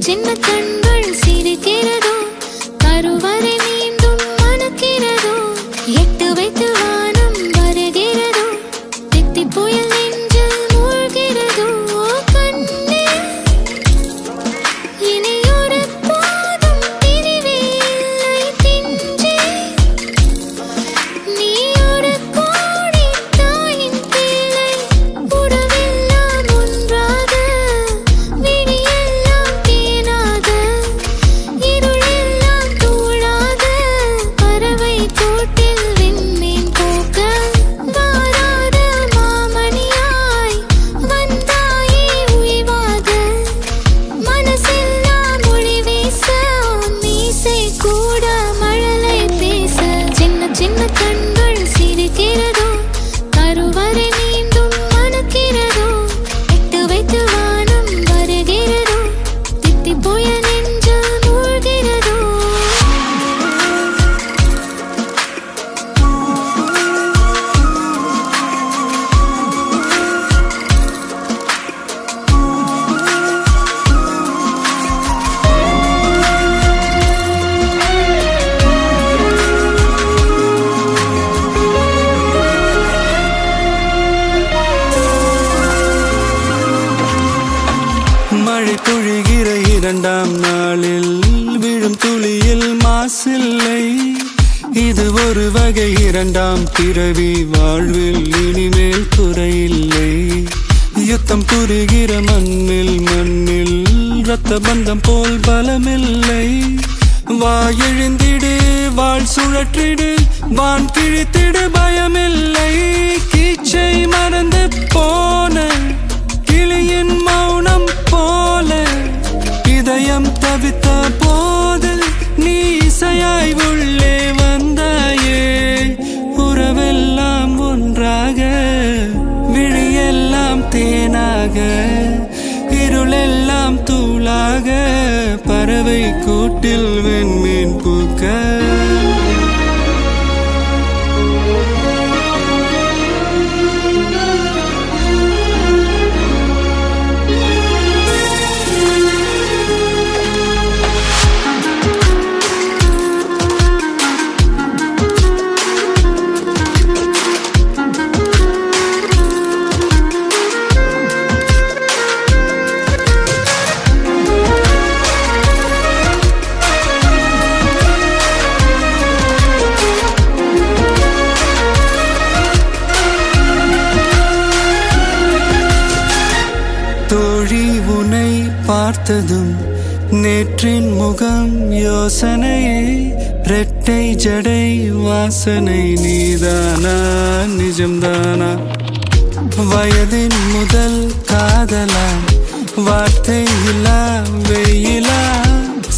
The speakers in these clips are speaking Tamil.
சின்ன கண்கள் சிரிக்கிறதோ கருவறை மீண்டும் மணக்கிறதோ எட்டு வைத்து வானம் வருகிறதோ தித்தி புயல் நெஞ்சில் மூழ்கிறதோ கண்ணே இனி ஒரு போதும் பிரிவே இல்லை பிஞ்சே நீ ஒரு கோடி தாயின் பிள்ளை உறவெல்லாம் ஒன்றாக விழியெல்லாம் தேனாக இருளெல்லாம் தூளாக பறவை கூட்டில் விண்மீன் போக்க வாராத மாமணியாய் வந்தாயே உய்வாக மனசெல்லாம் ஒளி வீச மீசை கூட மழலை பேச சின்ன சின்ன கண்கள் சிரிக்கிறதோ கருவறை மீண்டும் மணக்கிறதோ எட்டு வைத்து வானம் வருகிறதோ தித்தி புயல் நெஞ்சில் மூழ்கிறதோ மழை பொழிகிற இரண்டாம் நாளில் விழும் துளியில் மாசில்லை இது ஒரு வகை இரண்டாம் பிறவி வாழ்வில் இனிமேல் குறையில்லை யுத்தம் புரிகிற மண்ணில் இரத்த பந்தம் போல் பலமில்லை வா எழுந்திடு வாழ் சுழற்றிடு வான் கிழித்திடு பயமில்லை கீச்சை மறந்து போன கிளியின் மௌனம் போல இதயம் தவித்த போது நீ இசையாய் உள்ளே வந்தாயே உறவெல்லாம் ஒன்றாக விழியெல்லாம் தேனாக இருளெல்லாம் தூளாக பறவை கூட்டில் வெண்மீன் பூக்க தோழி உன்னை பார்த்ததும் நேற்றின் முகம் யோசனையே ரெட்டை ஜடை வாசனை நீதானா நிஜம்தானா வயதின் முதல் காதலா வார்த்தை இல்லா வெயிலா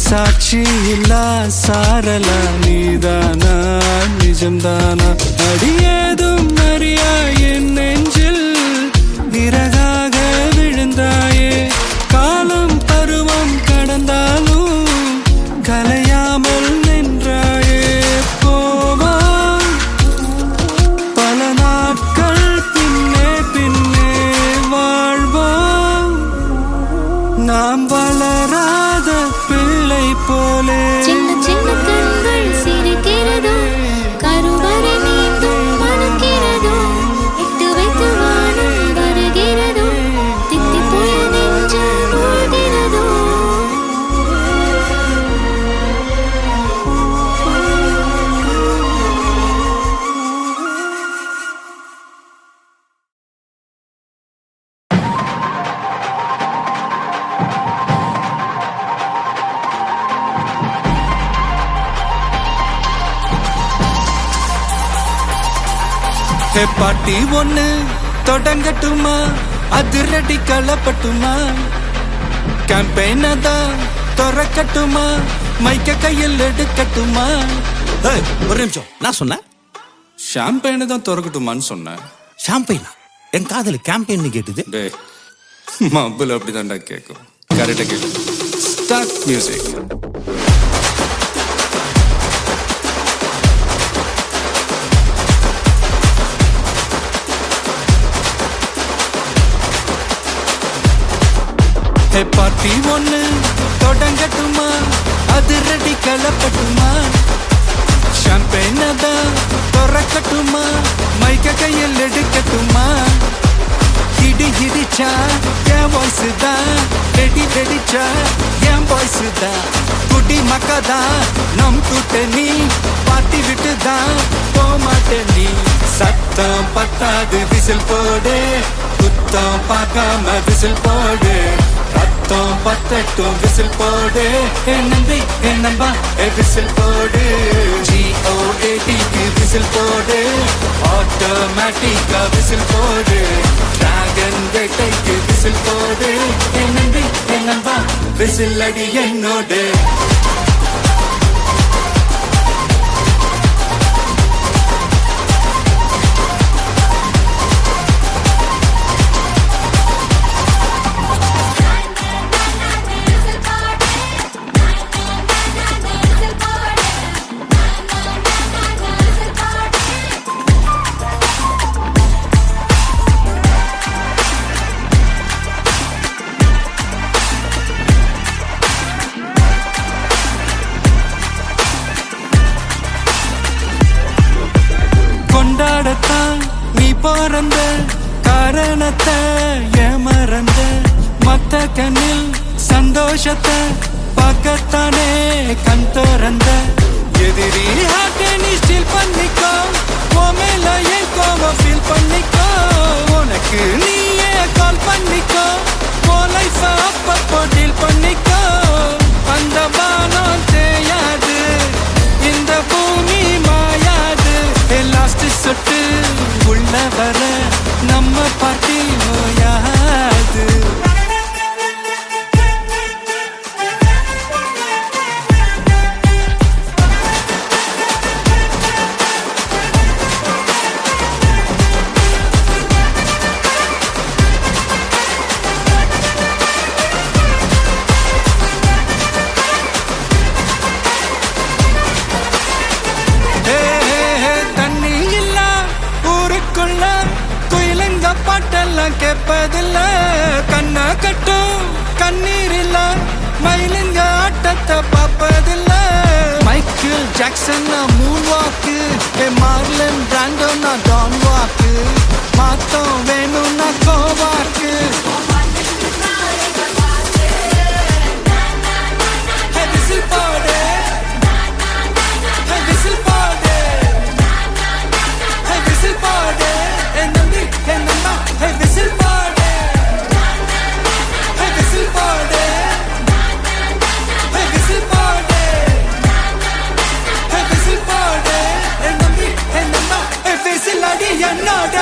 சாட்சி இல்லா சாரலா நீதானா நிஜம்தானா அடியேதும் அறியா என் நெஞ்சில் இறகாக விழுந்தாயே காலம் பருவம் கடந்தாலும் கலையாமல் நின்றாயே போவான் பல நாட்கள் பின்னே பின்னே வாழ்வோம் நாம் வளராத பிள்ளை போலே சின்ன சின்ன கண்கள் சிரிக்கிறதோ கருவறை மீண்டும் மணக்கிறதோ எட்டு வைத்து வானம் வருகிறதோ தித்தி புயல் நெஞ்சில் மூழ்கிறதோ பாட்டி ஒண்ணு தொடங்கட்டுமா அதிரடி களப்பட்டுமா கேம்பெயின தான் திறக்கட்டுமா மைக்க கையில் எடுக்கட்டுமா ஒரு நிமிஷம் நான் சொன்னேன் ஷாம்பெயினை தான் திறக்கட்டுமான்னு சொன்னேன் ஷாம்பெயினா என் காதல கேம்பெயின் கேட்டுது டே மబ్బுல அப்படிதான்டா கேட்கும் கரெக்டா கேட்கும் ஸ்டார்ட் மியூசிக் பார்ட்டி ஒண்ணு தொடங்கட்டுமா, அது ரெடி கலப்பட்டுமா, ஷாம்பெயினை தான் திறக்கட்டுமா, மைக்க கையில் எடுக்கட்டுமா, இடி இடிச்சா என் வாய்ஸ் தான், வெடி வெடிச்சா என் வாய்ஸ் தான், குடி மக்கதான் நம் கூட்டணி, பாட்டி விட்டு தான் போமாட்டேன் நீ. சத்தம் பத்தாது விசில் போடு, குத்தம் பார்க்காம விசில் போடு, ரத்தம் பத்தட்டும் விசில் போடு, என் நம்பி என் நம்பா விசில் போடு, GOATக்கு விசில் போடு, ஆட்டோமேட்டிக்கா விசில் போடு, டிராகன் வேட்டைக்கு விசில் போடு, என் நம்பி என் நம்பா விசில் அடி என்னோடு. கொண்டாடத்தான் நீ பிறந்த காரணத்தை ஏமறந்த, மத்த கண்ணில் சந்தோஷத்தை பார்க்கத்தானே கண் திறந்த, எதிரி ஹார்ட்டை நீ ஸ்டீல் பண்ணிக்கோ, உன் மேல என் கோவம் ஃபீல் பண்ணிக்கோ, உனக்கு நீயே கால் பண்ணிக்கோ, உன் லைஃப அப்பப்போ டீல் பண்ணிக்கோ, அந்த வானம் தேயாது, இந்த பூமி மாயாது, லாஸ்ட் சொட்டு உள்ள வர நம்ம பாட்டி நோயாது. பாட்டெல்லாம் கேட்பதில்ல, கண்ண கட்டும் கண்ணீர் இல்ல, மயிலுங்க ஆட்டத்தை பார்ப்பதில்ல, மைக்கேல் ஜாக்சன் மூன் வாக்கு, மார்லன் பிராண்டோ நான் டான் வாக்கு, மாத்தம் வேணும்னா கோவாக்கு, விசில் போடு விசில் போடு விசில் போடு, என் நம்பி என் நம்பா விசில் போடு விசில் போடு விசில் போடு விசில் போடு, என் நம்பி என் நம்பா விசில் அடி என்னோட.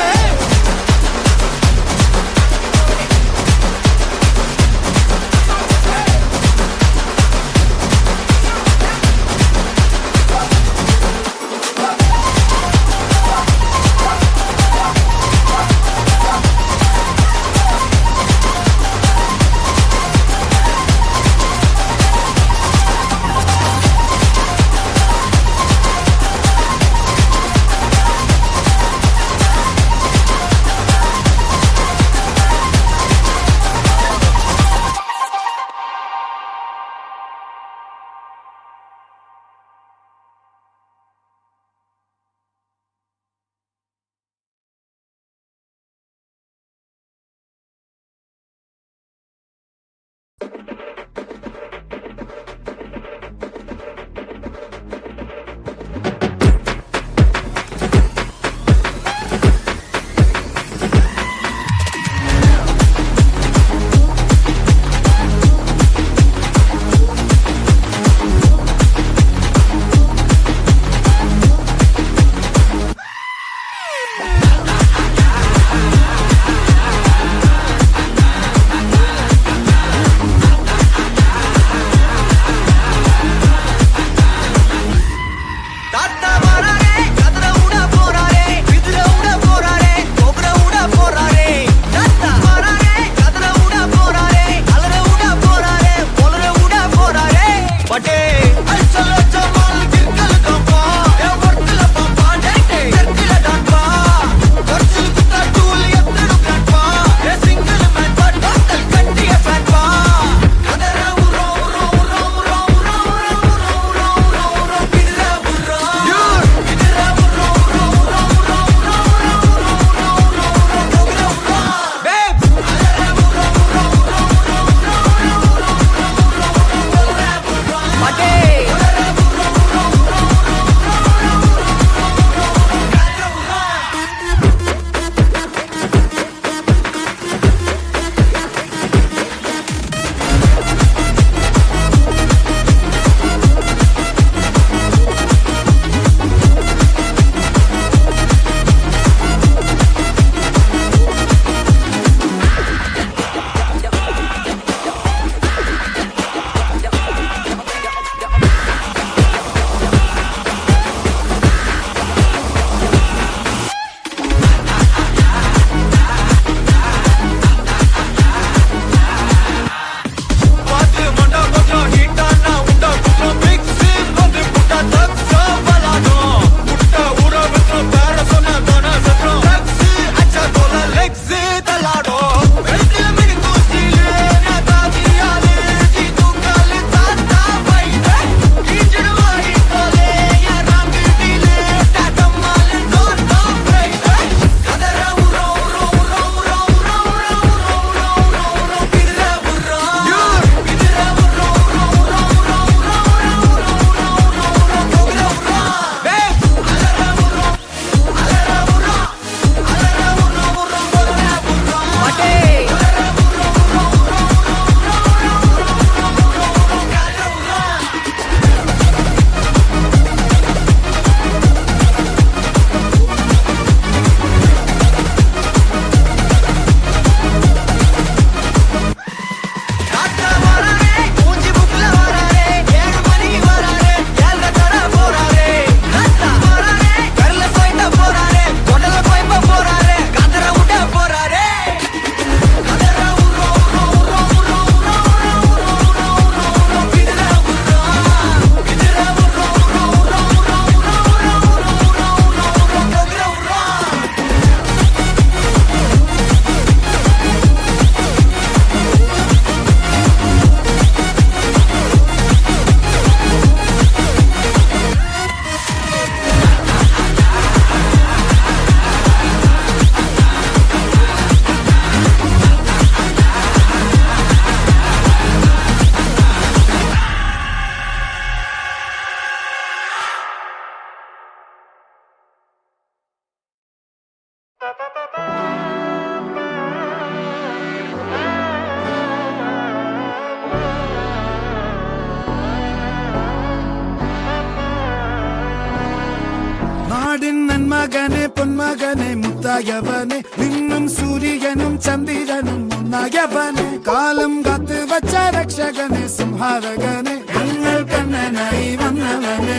മകനെ പൊന്മകനെ മുത്തായവനെ നിന്നും സൂര്യനും ചന്ദ്രനും ഒന്നായവനെ കാലം കാത്ത് വച്ച രക്ഷകനെ സംഹാരകനെ ഞങ്ങൾ കണ്ണനായി വന്നവനെ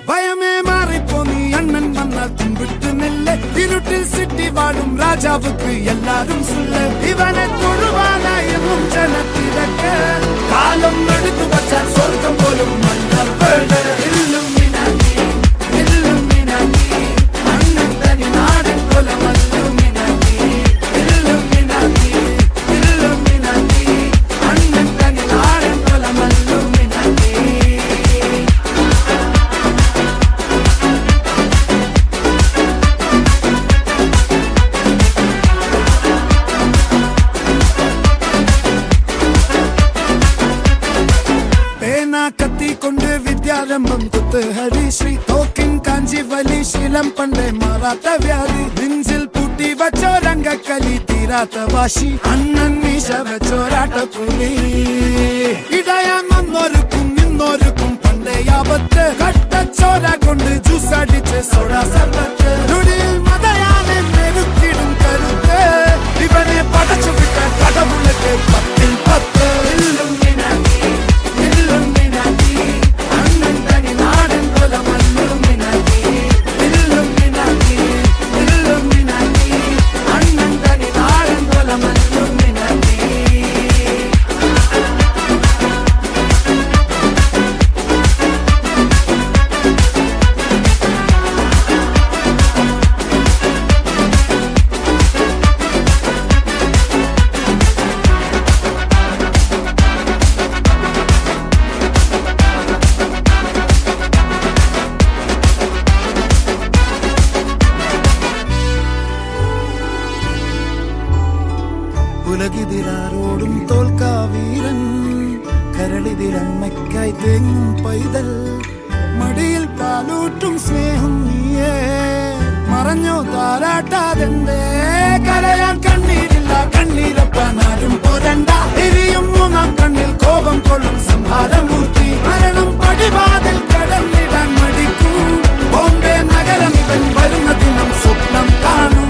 ഭയമേ മാറിപ്പോ നീ അണ്ണൻ വന്നാൽ തുമ്പിട്ട് നെല്ല് ഇരുട്ടിൽ സിറ്റി വാഴും രാജാവുക്ക് എല്ലാരും സുല്ല് ഇവനെ തൊഴുവാനായി എന്നും ജനത്തിരക്ക് കാലം എടുത്തു വച്ചാൽ സ്വർഗം പോലും മണ്ണർ വീട് കത്തിക്കൊണ്ട് വിദ്യാരംഭം കുത്ത് ഹരിശ്രീ തോക്കിൻ കാഞ്ചി വലി ശീലം പണ്ടേ മാറാത്ത വ്യാധി നെഞ്ചിൽ പൂട്ടി വച്ചോരംഗക്കലി തീരാത്ത വാശി അണ്ണൻ മീശ വെച്ചോരാട്ടപ്പുലി ഇടയാൻ വന്നോർക്കും നിന്നോർക്കും പണ്ടേ ആപത്ത് കട്ടച്ചോര കൊണ്ട് ജ്യൂസ് അടിച്ച് സോഡ സർബത്ത് നുടിയിൽ മതയാനെ മെരുക്കിടും കരുത്ത് ഇവനെ പടച്ചു വിട്ട കടവുളക്ക് 10-10 ഉലകിതിരാരോടും തോൽക്കാ വീരൻ കരളിതിരമ്മയ്ക്കായി തേങ്ങും പൈതൽ മടിയിൽ പാലൂട്ടും സ്നേഹം നീയേ മറഞ്ഞോ താരാട്ടാതെന്തേ കരയാൻ കണ്ണീരില്ല കണ്ണീരപ്പാനാരും പോരണ്ട എരിയും മൂന്നാം കണ്ണിൽ കോപം കൊള്ളും സംഹാരമൂർത്തി മരണം പടിവാതിൽ കടന്നിടാൻ മടിക്കും ബോംബെ നഗരം ഇവൻ വരുന്ന ദിനം സ്വപ്നം കാണും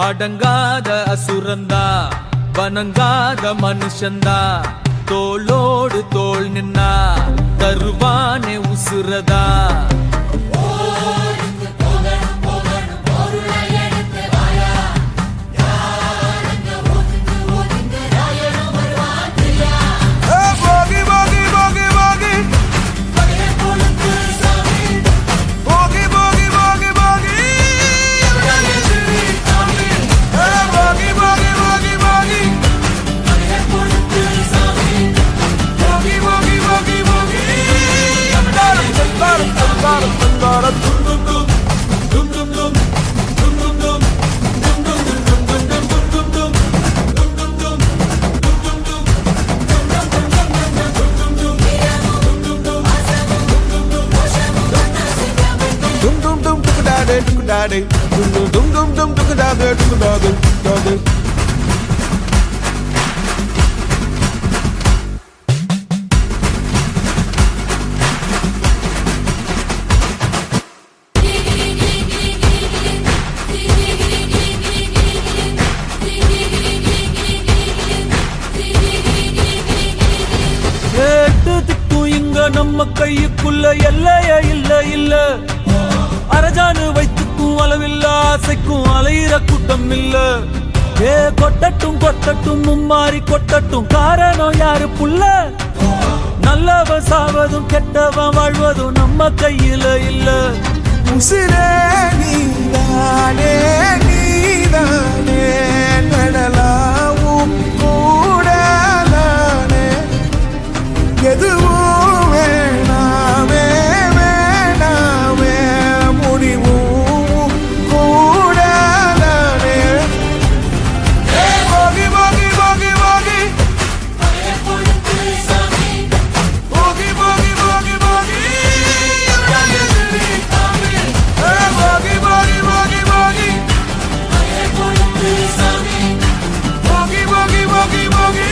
அடங்காத அசுரந்தா வணங்காத மனுஷந்தா தோளோடு தோள் நின்னா தருவானே உசுரதா நம்ம கைக்குள்ள ஆசைக்கும் அலையிற கூட்டம் இல்ல. ஏ கொட்டட்டும் கொட்டட்டும் மும்மாறி கொட்டட்டும், காரணம் யாரு புள்ள? நல்லவன் சாவதும் கெட்டவன் வாழ்வதும் நம்ம கையில இல்ல. உசிரே நீதானே நீதானே நடலாவும் கூட நானே எதுவும் வேணாமே வேணாமே முடிவும் கூட நானே போகி போகி போகி போகி போகி போகி போகி போகி Boogie, boogie, boogie, boogie. Boogie, boogie, boogie, boogie.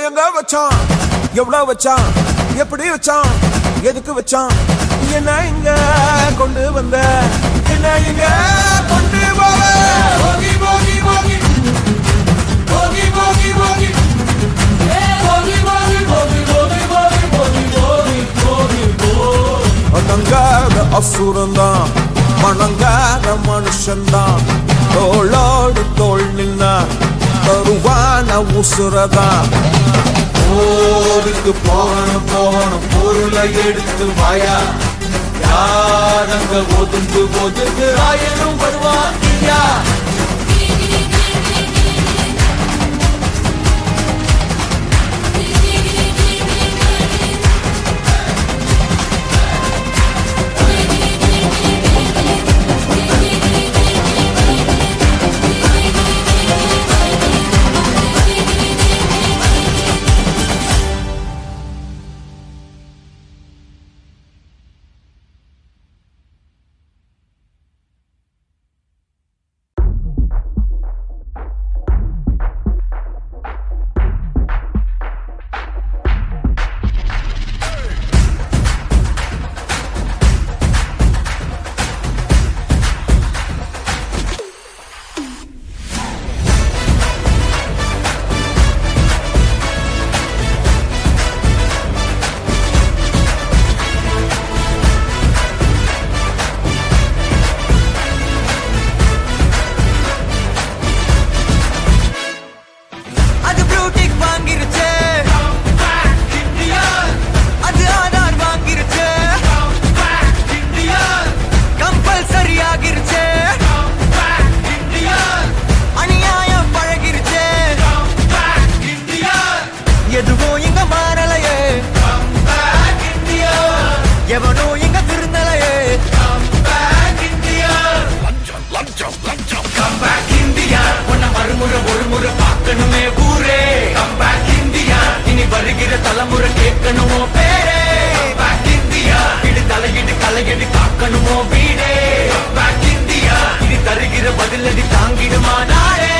எங்க வச்சான் எவ்வளவு வச்சான் எப்படி வச்சான் எதுக்கு வச்சான் என்ன இங்க கொண்டு வந்த என்ன இங்க கொண்டு போக போகி போகி போகி போகி போகி போகி போகி போகி போகி போகி போகி போகி போகி போகி அடங்காத அசுரந்தான் மணங்காத மனுஷன்தான் தோளோடு தோள் நின்னா தருவான உசுரதான். போருக்கு போகணும் போகணும் பொருளை எடுத்து வாயா, யாரங்க ஒதுங்கு ஒதுங்கு ஆயிரம் வருவாங்கியா. தலைமுறை கேட்கணுமோ பேரே இந்தியா, இது தலையிடு கலையடி காக்கணுமோ வீடே இந்தியா, இது தருகிற பதிலடி தாங்கிடுமா நாடே.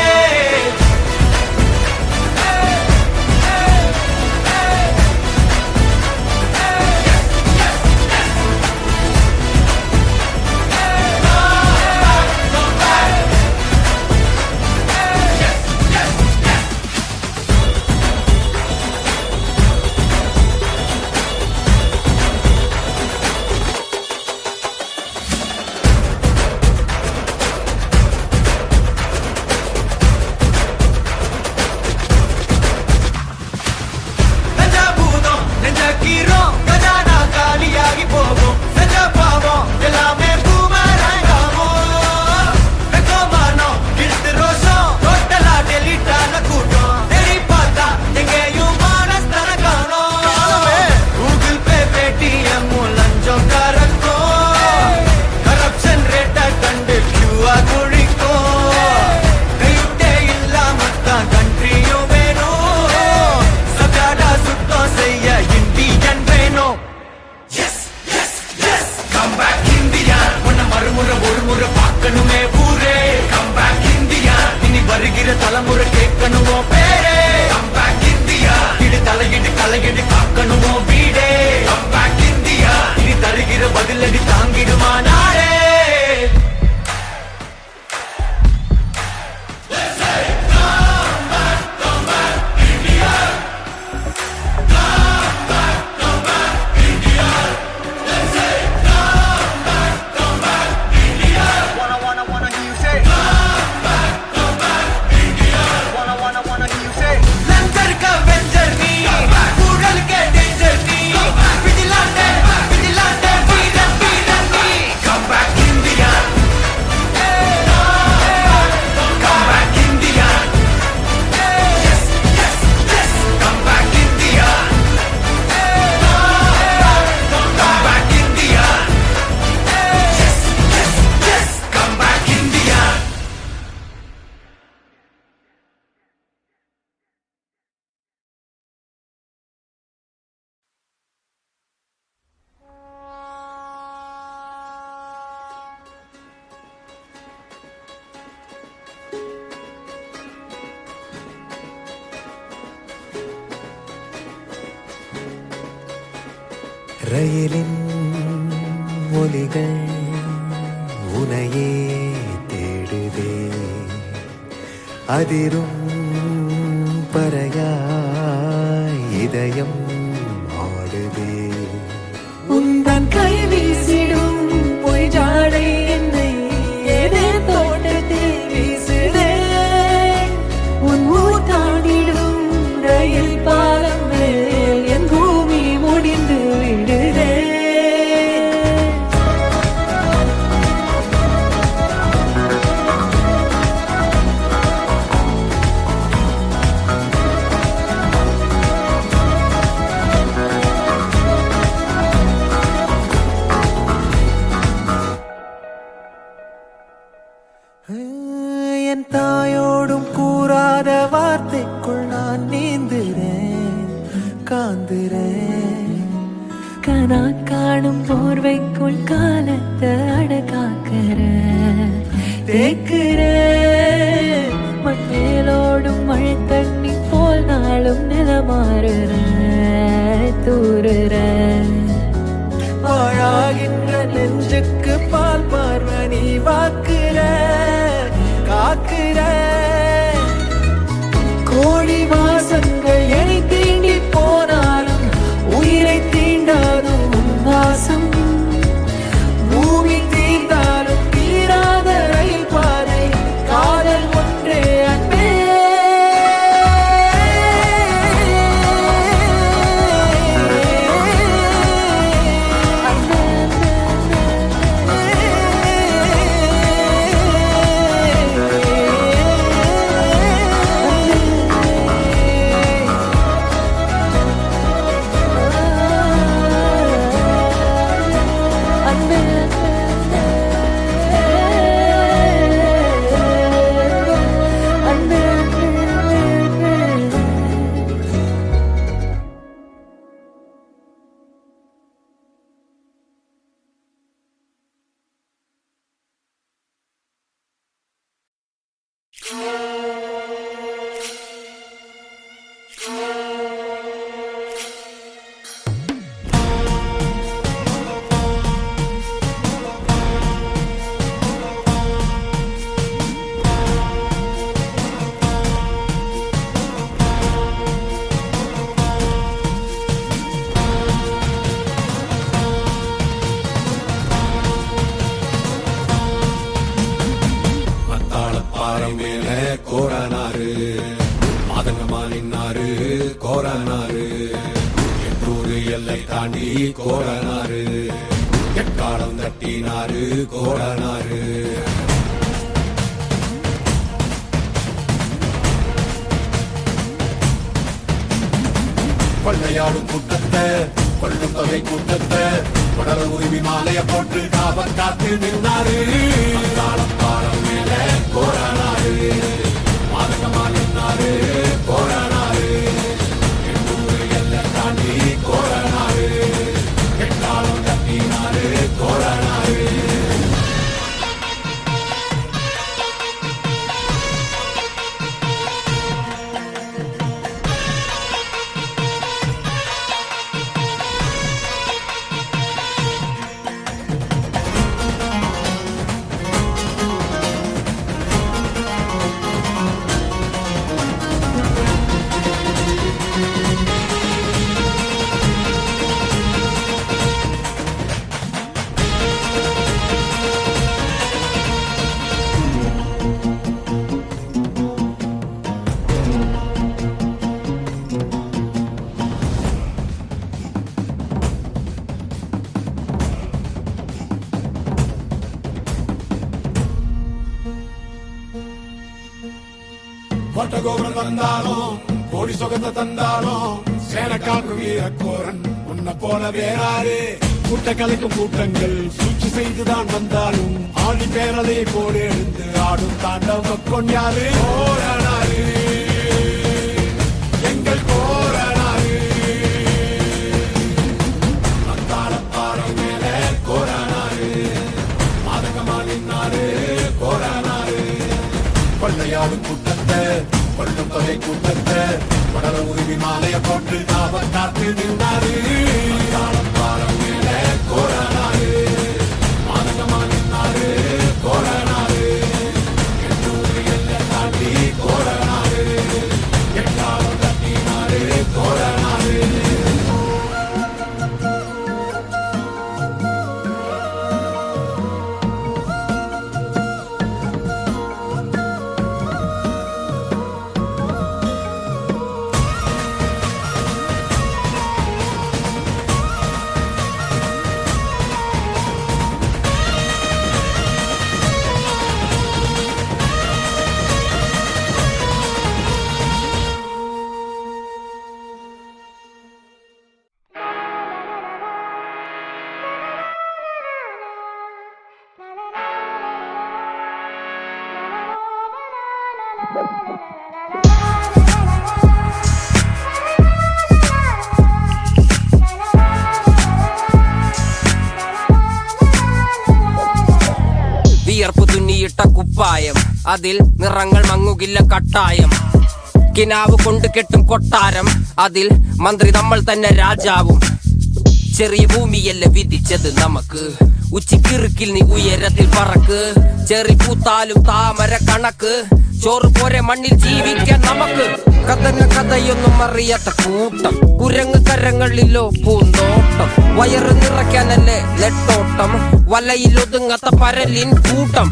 ரயிலின் ஒலிகள் உனையே தேடுதே அதிரும் பறையாய் இதயம் ஆடுதே உந்தன் கை வீசிடும் பொய் ஜாடை என்னை ஏதே தோட்டத்தில் வீசுதே உன் ஊர் தாண்டிடும் ரயில் பாலம் மேல் என் பூமி முடிந்து விடுதே என் தாயோடும் கூறாத வார்த்தைக்குள் நான் நீந்துறேன் காந்துறேன் கனா காணும் போர்வைக்குள் காலத்தை அடக்காக்கிற தேக்குற மண்ணேலோடும் மழை தண்ணி போல் நாளும் நிலமாறுற தூறுற பாழாகின்ற நெஞ்சுக்கு பால் பார்வனி வாக்குற காக்குற கோழி வாசங்கள் என்னை தீண்டி போனாலும் உயிரை தீண்டாதும் உன் வாசம் பூமி தீர்ந்தாலும் தீராத ரயில் பாதை காதல் ஒன்றே அன்பே பாறை மேல கோரனாரு மாதங்கமா நின்னாரு கோரனாரு எட்டூரு எல்லை தாண்டி கோரனாரு எக்காலம் தட்டினாரு கோரனாரு கொள்ளையாடும் கூட்டத்தை கொள்ளும் தொகை கூட்டத்தை உடல உரிமை மாலைய போட்டு காவல் காத்து நின்றாரு பாலம் மேல கோரானாரு மாதகமா நின்னாரு கோரானாரு எண்ணூறு எல்லை தாண்டி கோரானாரு எட்டாலும் கட்டினாரு கோரானாரு கோட்டை கோபுரம் தந்தாலும் கோடி சொகத்தை தந்தாலும் சேன காக்கு வீரக்கோரன் உன்னை போல வேறாரு கூட்ட கலைக்கும் கூட்டங்கள் சூழ்ச்சி செய்துதான் வந்தாலும் ஆடி பேரலையை போடு எழுந்து ஆடும் தாண்டவ கொண்டாரு கோரனாரு எங்கள் கோரனாரு பாறை மேல கோரனாரு மாதகமா நின்னாரு கோரனாரு கொள்ளையாடும் கூட்டத்தை கொள்ளும் தொகை கூட்டத்தை உடல உரிமை மாலைய போட்டு காவல் காத்து நின்றாரு பாலம் അതിൽ നിറങ്ങൾ മങ്ങുകില്ല കട്ടായം. കിനാവ് കൊണ്ട് കെട്ടും കൊട്ടാരം, അതിൽ മന്ത്രി നമ്മൾ തന്നെ രാജാവും. ചെറിയ ഭൂമിയല്ല വിധിച്ചത് നമുക്ക്, ഉച്ചിക്കിറുക്കിൽ നീ ഉയരത്തിൽ പറക്ക്. ചെറി പൂത്താലും താമര കണക്ക്, ചോറ് പോരെ മണ്ണിൽ ജീവിക്കാൻ നമുക്ക്. കഥന കഥയൊന്നും അറിയാത്ത കൂട്ടം, കുരങ്ങ് കരങ്ങളിലോ പൂന്തോട്ടം. വയറ് നിറയ്ക്കാനല്ലേ നെട്ടോട്ടം, വലയിൽ ഒതുങ്ങാത്ത പരലിൻ കൂട്ടം.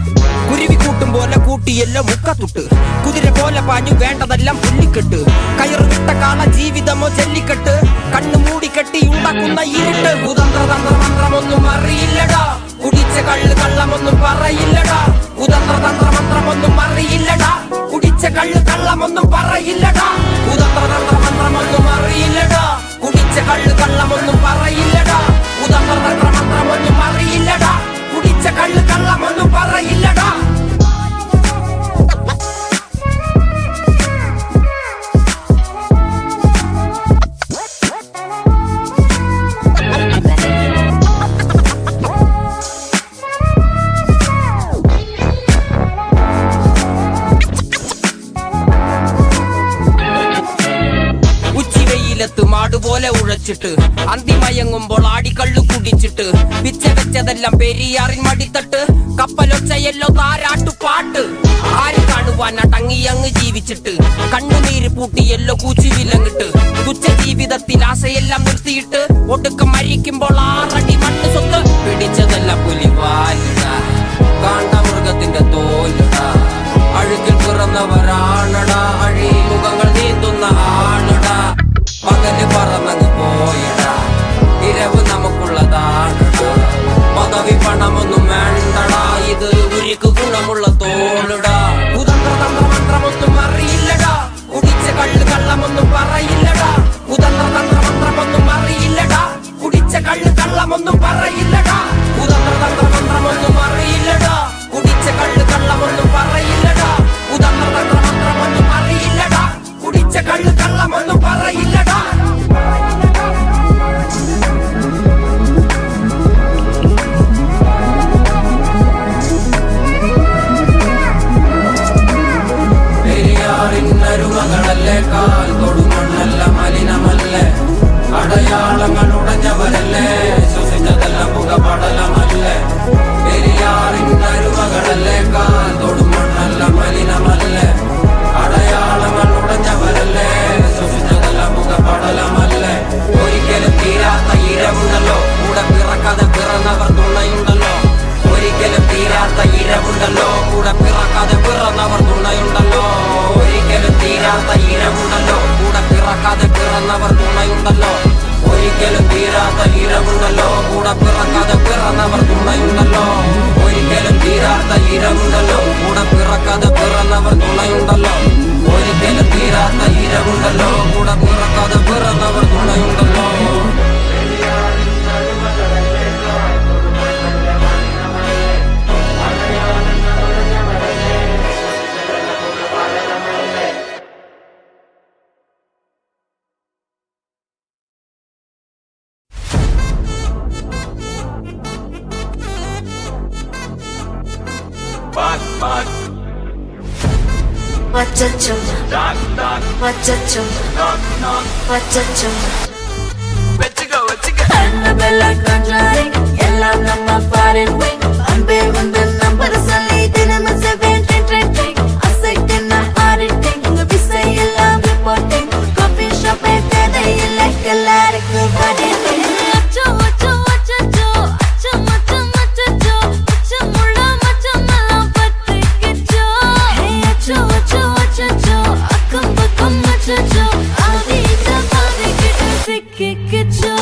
കുരുവി കൂട്ടും പോലെ കൂട്ടിയല്ലോ മുക്കത്തുട്ട്, കുതിര പോലെ പാഞ്ഞു വേണ്ടതെല്ലാം പുല്ലിക്കെട്ട്. കയറ് വിട്ട കാള ജീവിതമോ ജല്ലിക്കെട്ട്, കണ്ണു മൂടിക്കെട്ടി ഉണ്ടാക്കുന്ന ഇരുട്ട്. കുതന്ത്രതന്ത്രമന്ത്രമൊന്നും അറിയില്ലടാ, കുടിച്ച കള്ള് കള്ളമൊന്നും പറയില്ലടാ. കുതന്ത്രതന്ത്രമന്ത്രമൊന്നും അറിയില്ലടാ, കുടിച്ച കള്ള് കള്ളമൊന്നും പറയില്ലടാ. കുതന്ത്രതന്ത്രമന്ത്രമൊന്നും അറിയില്ലടാ, കുടിച്ച കള്ള് കള്ളമൊന്നും പറയില്ലടാ. കുതന്ത്രതന്ത്രമന്ത്രമൊന്നും അറിയില്ലടാ, കുടിച്ച കള്ള് കള്ളമൊന്നും പറയില്ലടാ. മാടുപോലെ ഉഴച്ചിട്ട് അന്തിമയങ്ങുമ്പോൾ ആടിക്കള്ളു കുടിച്ചിട്ട്, പിച്ച വെച്ചതെല്ലാം പെരിയാറിൻ മടിത്തട്ട്. കപ്പലൊച്ചയല്ലോ താരാട്ടുപാട്ട്, ആര് കാണുവാൻ അടങ്ങിയങ്ങ് ജീവിച്ചിട്ട്. കണ്ണുനീര് പൂട്ടിയല്ലോ കൂച്ചി വിലങ്ങിട്ട്, തുച്ഛ ജീവിതത്തിൽ ആശയെല്ലാം നിർത്തിയിട്ട്. ഒടുക്കം മരിക്കുമ്പോൾ 6 അടി മണ്ണ് സ്വത്ത്. പിടിച്ചതെല്ലാം പുലിവാലിട, കാണ്ടാമൃഗത്തിന്റെ തോലിട. അഴുകിൽ പിറന്നവരാണടാ, അഴിമുഖങ്ങൾ നീന്തുന്ന ആണടാ. പകല് പറന്നങ്ങ് പോയിടാ, ഇരവ് നമുക്കുള്ളതാണടാ. പദവി പണമൊന്നും വേണ്ടടാ, ഇത് ഉരുക്ക് ഗുണമുള്ള തോളിടാ. കുതന്ത്രതന്ത്രമന്ത്രമൊന്നും അറിയില്ലടാ, കുടിച്ച കള്ള് കള്ളമൊന്നും പറയില്ലടാ. കുതന്ത്രതന്ത്രമന്ത്രമൊന്നും അറിയില്ലടാ, കുടിച്ച കള്ള് കള്ളമൊന്നും പറയില്ലടാ. കുതന്ത്രതന്ത്രമന്ത്രമൊന്നും അറിയില്ലടാ, കുടിച്ച കള്ള് കള്ളമൊന്നും പറയില്ലടാ. കുതന്ത്രതന്ത്രമന്ത്രമൊന്നും അറിയില്ലടാ, കുടിച്ച കള്ള് കള്ളമൊന്നും പറയില്ലടാ. പെരിയാറിന്നരുമകളല്ലേ, കാൽ തൊടുമണ്ണല്ല മലിനമല്ലേ. അടയാളങ്ങൾ ഉടഞ്ഞവരല്ലേ, ശ്വസിച്ചതെല്ലാം പുകപടലമല്ലേ. പെരിയാറിന്നരുമകളല്ലേ, കാൽ തൊടുമണ്ണല്ല മലിനമല്ലേ. അടയാളങ്ങൾ ഉടഞ്ഞവരല്ലേ, ശ്വസിച്ചതെല്ലാം പുകപടലമല്ലേ. ഒരിക്കലും തീരാത്ത ഇരവുണ്ടല്ലോ, കൂടെ പിറക്കാതെ പിറന്നവർ തുണയുണ്ടല്ലോ. ഒരിക്കലും തീരാത്ത ഇരവുണ്ടല്ലോ, കൂടെ പിറക്കാതെ പിറന്നവർ തുണയുണ്ടല്ലോ. ഒരിക്കലും തീരാത്ത ഇരവുണ്ടല്ലോ, കൂടെ പിറക്കാതെ പിറന്നവർ തുണയുണ്ടല്ലോ. ഒരിക്കലും തീരാത്ത ഇരവുണ്ടല്ലോ, കൂടെ പിറക്കാതെ പിറന്നവർ തുണയുണ്ടല്ലോ. ഒരിക്കലും തീരാത്ത ഇരവുണ്ടല്ലോ, കൂടെ പിറക്കാതെ പിറന്നവർ തുണയുണ്ടല്ലോ. ഒരിക്കലും തീരാത്ത ഇരവുണ്ടല്ലോ, കൂടെ പിറക്കാതെ പിറന്നവർ തുണയുണ്ടല്ലോ. Wachachum, wachachum, wachachum. Annabella conjuring, எல்லாம் நம்ம foreign wing. அன்பே வந்து நம்பர் சொல்லி தினமும் 7 trending. அசைக்கின auditing, உங்க விசை எல்லாம் reporting. Coffee shop கதை இல்லை எல்லாருக்கும் பதிவு. அச்சோ அச்சோ அச்சோ அச்சோ அச்சோ அச்சோ அச்சோ முள்ள மச்சமெல்லாம் பத்திக்கிச்சோ. அச்சோ அச்சோ அச்சோ அக்கம் பக்கம் அச்சோ ஆதிட்ட பாதிக்கிட்டு சிக்கிக்கிச்சோ.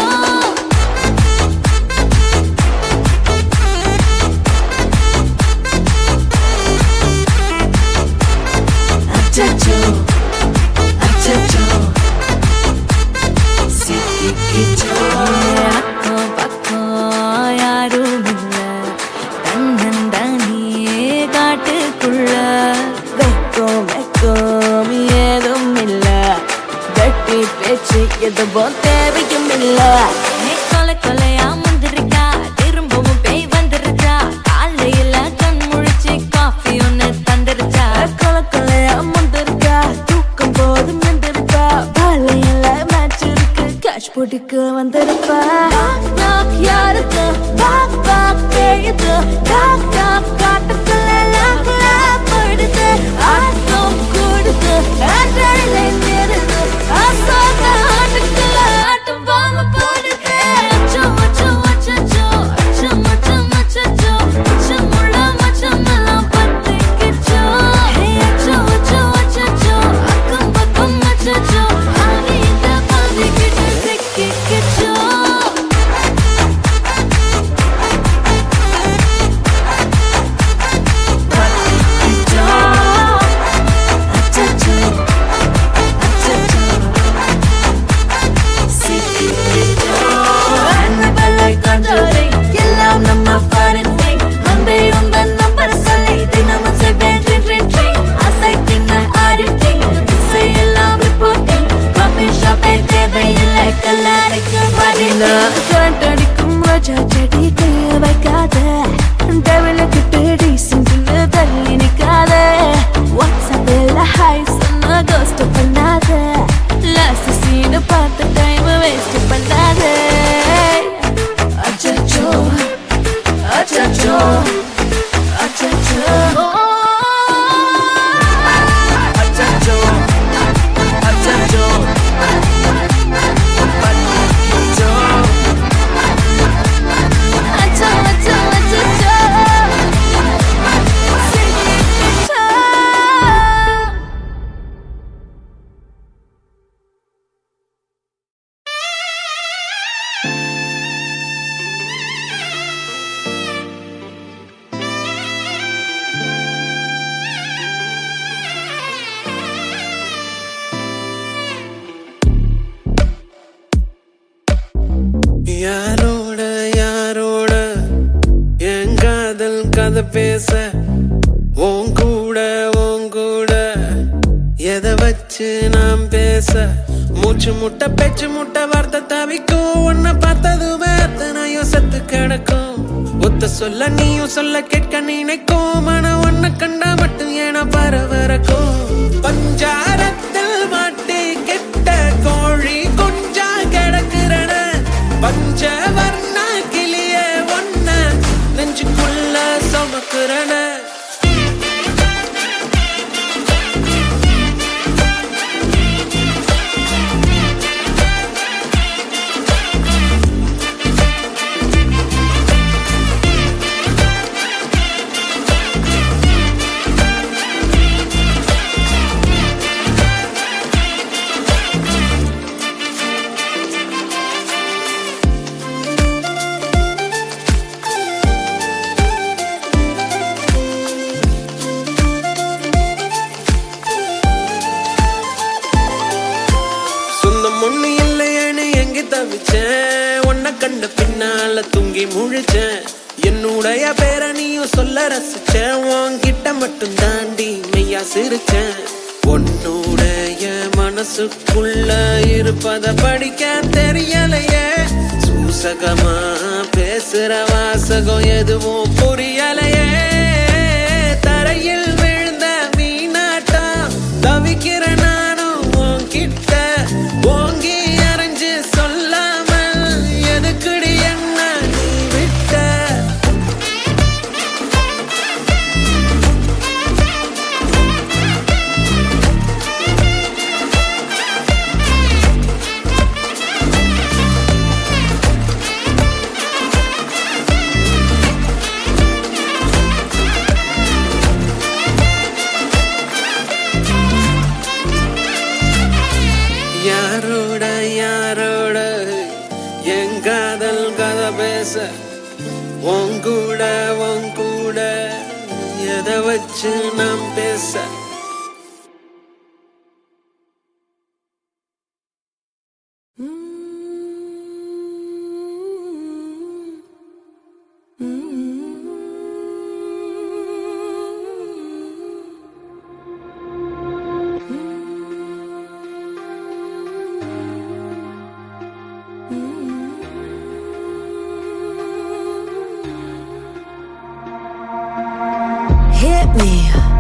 அச்சோ அச்சோ சிக்கிக்கிச்சோ. அக்கம் பக்கம் யாரும் இல்ல, தன்னந்தனியே காட்டுக்குள்ள. வெக்கம் வெக்கம் ஏதும் இல்ல, வெட்டி பேச்சு எதுவும் தேவையும் இல்ல. கொலை கொலையா முந்திருக்கா, திரும்பவும் பேய் வந்துருச்சா. காலையில கண் முழிச்சு காஃபி ஒன்னு தந்துருச்சா. பாப்பா knock knock யாருக்கு பாக் பாக் பேயுது knock knock காட்டுக்குள்ள லாக்ல படுது ஆட்டம் கூடுது ஆட்டடில நிறுது ஆசாக ஆட்டுக்குள்ள ஆட்டம் பாம்பு போடுது அச்சம் அச்சம் அச்சச்சோ அச்சம் அச்சம் அச்சச்சோ அச்சமுள்ள மச்சமெல்லாம் பத்திக்கிச்சோ அச்சம் அச்சம் அச்சச்சோ அக்கம் பக்கம் அச்சச்சோ ஆகிட்ட பாதிக்கிட்டு சிக்கிக்கிச்சோ எல்லாம் நம்ம பாருங்க அன்பே உங்கள் நம்பர் சொல்லி தினமும் செய்வேன் அசைத்தின ஆடிட்டிங் எல்லாம் ரிப்போர்ட்டிங் காஃபி ஷாப்பே தேவையில்லை கல்லறைக்கு வரல கண்டடிக்கும் ரோஜா செடி கைய வைக்காத டெவலக்கிட்டு டீசென்ட்ல தள்ளி நிக்காத வாட்ஸ்அப்பில் ஹாய் சொன்ன கோஸ்ட் பண்ணாத லாஸ்ட் சீனை பார்த்த டைம் வேஸ்ட் பண்ணாத அச்சச்சோ அச்சச்சோ அச்சச்சோ அச்சச்சோ அச்சச்சோ அச்சச்சோ அச்சோ அச்சோ அச்சச்சோ சிக்கிச்சோ யாரோட யாரோட என் காதல் கதை பேச உன் கூட எதை வச்சு நாம் பேச மூச்சு முட்டை பேச்சு முட்டை வார்த்தை தவிக்கும் உன்னை பார்த்ததுமே அத்தனையும் செத்து கிடக்கும் ஒத்த சொல்ல நீயும் சொல்ல கேட்க நினைக்கும் மன ஒன்ன கண்டா மட்டும் ஏன பரவரக்கும் பஞ்சாரத்தில் மாட்டி கெட்ட கோழி கொஞ்சா கிடக்குறன பஞ்சவர்ண கிளிய ஒன்ன நெஞ்சுக்குள்ள சுமக்குறன ஒண்ணு இல்லையேன்னு எங்க தவிச்சேன் உன்னை கண்ட பின்னால தூங்கி முழிச்சேன் என்னுடைய பேர நீயும் சொல்ல ரசிச்சேன் உன்கிட்ட மட்டும் தாண்டி மெய்யா சிரிச்சேன் உன்னுடைய மனசுக்குள்ள இருப்பத படிக்க தெரியலையே சூசகமா பேசுற வாசகம் எதுவும் புரியலையே தரையில் விழுந்த மீனாட்டம் தவிக்கிற நானும் உன்கிட்ட ஓங்கி அரைஞ்சு சொல்லாமல் எதுக்குடி என்ன நீ விட்ட யாரோட யாரோட என் காதல் கதை பேச உன் கூட எதை வச்சு நாம் பேச Hit me